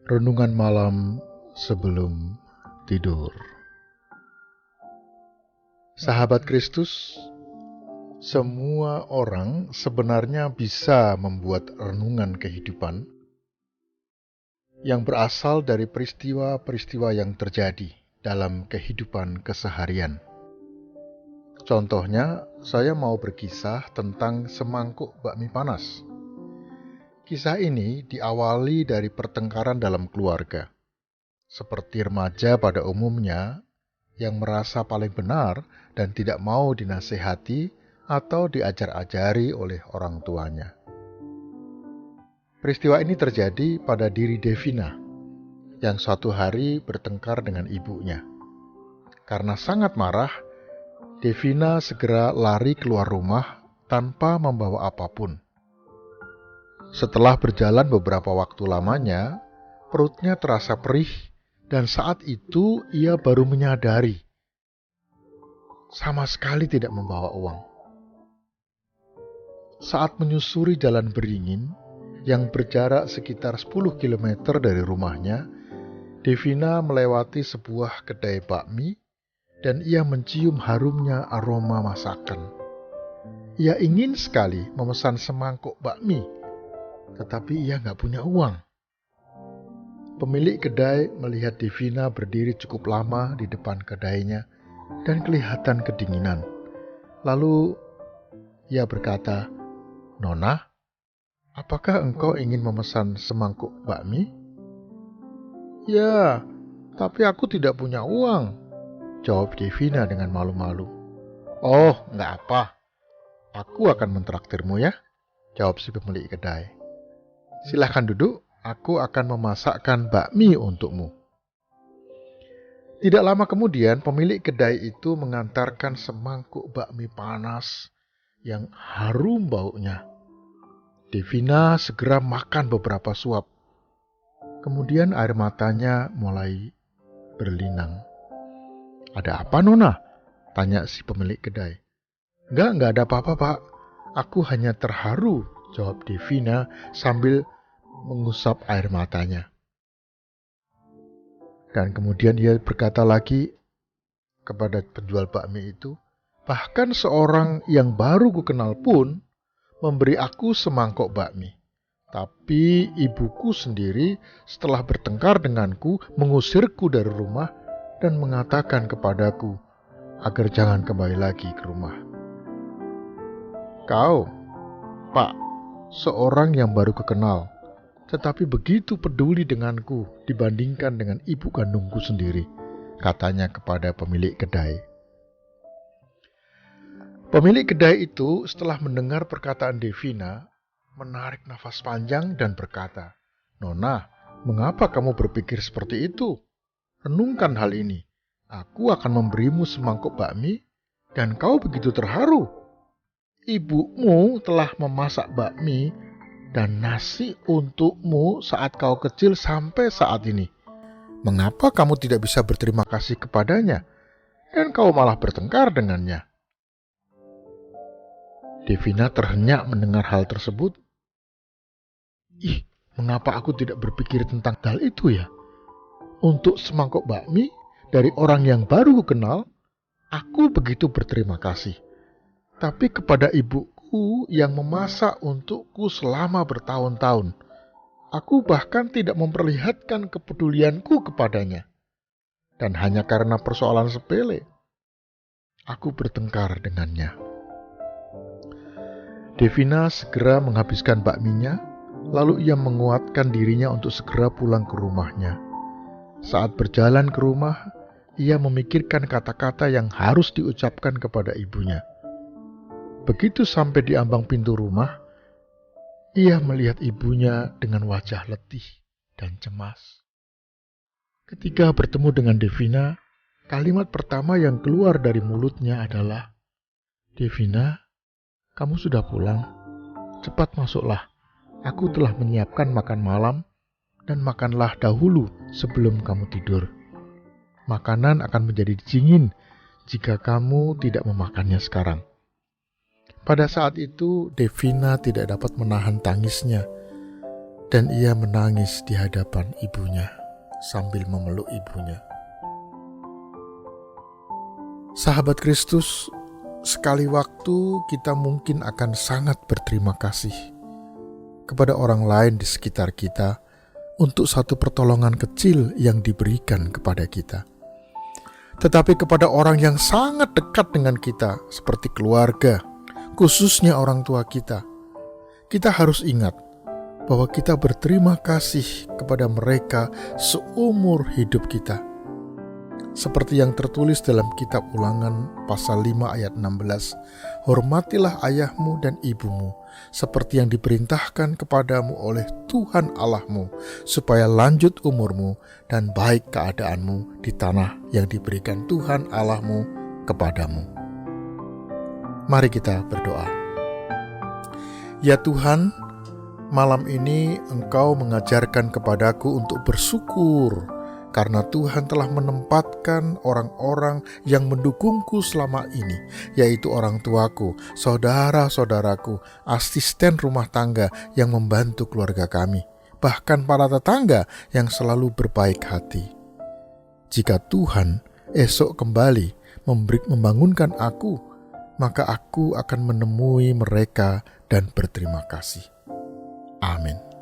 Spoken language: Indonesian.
Renungan malam sebelum tidur. Sahabat Kristus, semua orang sebenarnya bisa membuat renungan kehidupan yang berasal dari peristiwa-peristiwa yang terjadi dalam kehidupan keseharian. Contohnya, saya mau berkisah tentang semangkuk bakmi panas. Kisah ini diawali dari pertengkaran dalam keluarga. Seperti remaja pada umumnya yang merasa paling benar dan tidak mau dinasehati atau diajar-ajari oleh orang tuanya. Peristiwa ini terjadi pada diri Devina yang suatu hari bertengkar dengan ibunya. Karena sangat marah, Devina segera lari keluar rumah tanpa membawa apapun. Setelah berjalan beberapa waktu lamanya, perutnya terasa perih dan saat itu ia baru menyadari sama sekali tidak membawa uang. Saat menyusuri jalan beringin yang berjarak sekitar 10 km dari rumahnya, Devina melewati sebuah kedai bakmi dan ia mencium harumnya aroma masakan. Ia ingin sekali memesan semangkuk bakmi, tetapi ia nggak punya uang. Pemilik kedai melihat Devina berdiri cukup lama di depan kedainya dan kelihatan kedinginan. Lalu ia berkata, "Nona, apakah engkau ingin memesan semangkuk bakmi?" "Ya, tapi aku tidak punya uang," jawab Devina dengan malu-malu. "Oh, nggak apa. Aku akan mentraktirmu ya," jawab si pemilik kedai. "Silahkan duduk, aku akan memasakkan bakmi untukmu." Tidak lama kemudian, pemilik kedai itu mengantarkan semangkuk bakmi panas yang harum baunya. Devina segera makan beberapa suap. Kemudian air matanya mulai berlinang. "Ada apa, Nona?" tanya si pemilik kedai. Enggak ada apa-apa, Pak. Aku hanya terharu," jawab Devina sambil mengusap air matanya. Dan kemudian dia berkata lagi kepada penjual bakmi itu, "Bahkan seorang yang baru kukenal pun memberi aku semangkok bakmi. Tapi ibuku sendiri setelah bertengkar denganku mengusirku dari rumah dan mengatakan kepadaku agar jangan kembali lagi ke rumah. Kau, Pak, seorang yang baru kukenal, tetapi begitu peduli denganku dibandingkan dengan ibu kandungku sendiri," katanya kepada pemilik kedai. Pemilik kedai itu setelah mendengar perkataan Devina, menarik nafas panjang dan berkata, "Nona, mengapa kamu berpikir seperti itu? Renungkan hal ini. Aku akan memberimu semangkuk bakmi dan kau begitu terharu. Ibumu telah memasak bakmi dan nasi untukmu saat kau kecil sampai saat ini. Mengapa kamu tidak bisa berterima kasih kepadanya dan kau malah bertengkar dengannya?" Devina terhenyak mendengar hal tersebut. Mengapa aku tidak berpikir tentang hal itu ya? Untuk semangkuk bakmi dari orang yang baru kukenal, aku begitu berterima kasih. Tapi kepada ibuku yang memasak untukku selama bertahun-tahun, aku bahkan tidak memperlihatkan kepedulianku kepadanya. Dan hanya karena persoalan sepele, aku bertengkar dengannya. Devina segera menghabiskan bakminya, lalu ia menguatkan dirinya untuk segera pulang ke rumahnya. Saat berjalan ke rumah, ia memikirkan kata-kata yang harus diucapkan kepada ibunya. Begitu sampai di ambang pintu rumah, ia melihat ibunya dengan wajah letih dan cemas. Ketika bertemu dengan Devina, kalimat pertama yang keluar dari mulutnya adalah, "Devina, kamu sudah pulang? Cepat masuklah. Aku telah menyiapkan makan malam dan makanlah dahulu sebelum kamu tidur. Makanan akan menjadi dingin jika kamu tidak memakannya sekarang." Pada saat itu, Devina tidak dapat menahan tangisnya. Dan ia menangis di hadapan ibunya sambil memeluk ibunya. Sahabat Kristus, sekali waktu kita mungkin akan sangat berterima kasih kepada orang lain di sekitar kita untuk satu pertolongan kecil yang diberikan kepada kita. Tetapi kepada orang yang sangat dekat dengan kita, seperti keluarga, khususnya orang tua kita harus ingat bahwa kita berterima kasih kepada mereka seumur hidup kita. Seperti yang tertulis dalam kitab Ulangan pasal 5 ayat 16, hormatilah ayahmu dan ibumu, seperti yang diperintahkan kepadamu oleh Tuhan Allahmu, supaya lanjut umurmu dan baik keadaanmu di tanah yang diberikan Tuhan Allahmu kepadamu. Mari kita berdoa. Ya Tuhan, malam ini Engkau mengajarkan kepadaku untuk bersyukur karena Tuhan telah menempatkan orang-orang yang mendukungku selama ini, yaitu orang tuaku, saudara-saudaraku, asisten rumah tangga yang membantu keluarga kami, bahkan para tetangga yang selalu berbaik hati. Jika Tuhan esok kembali membangunkan aku, maka aku akan menemui mereka dan berterima kasih. Amin.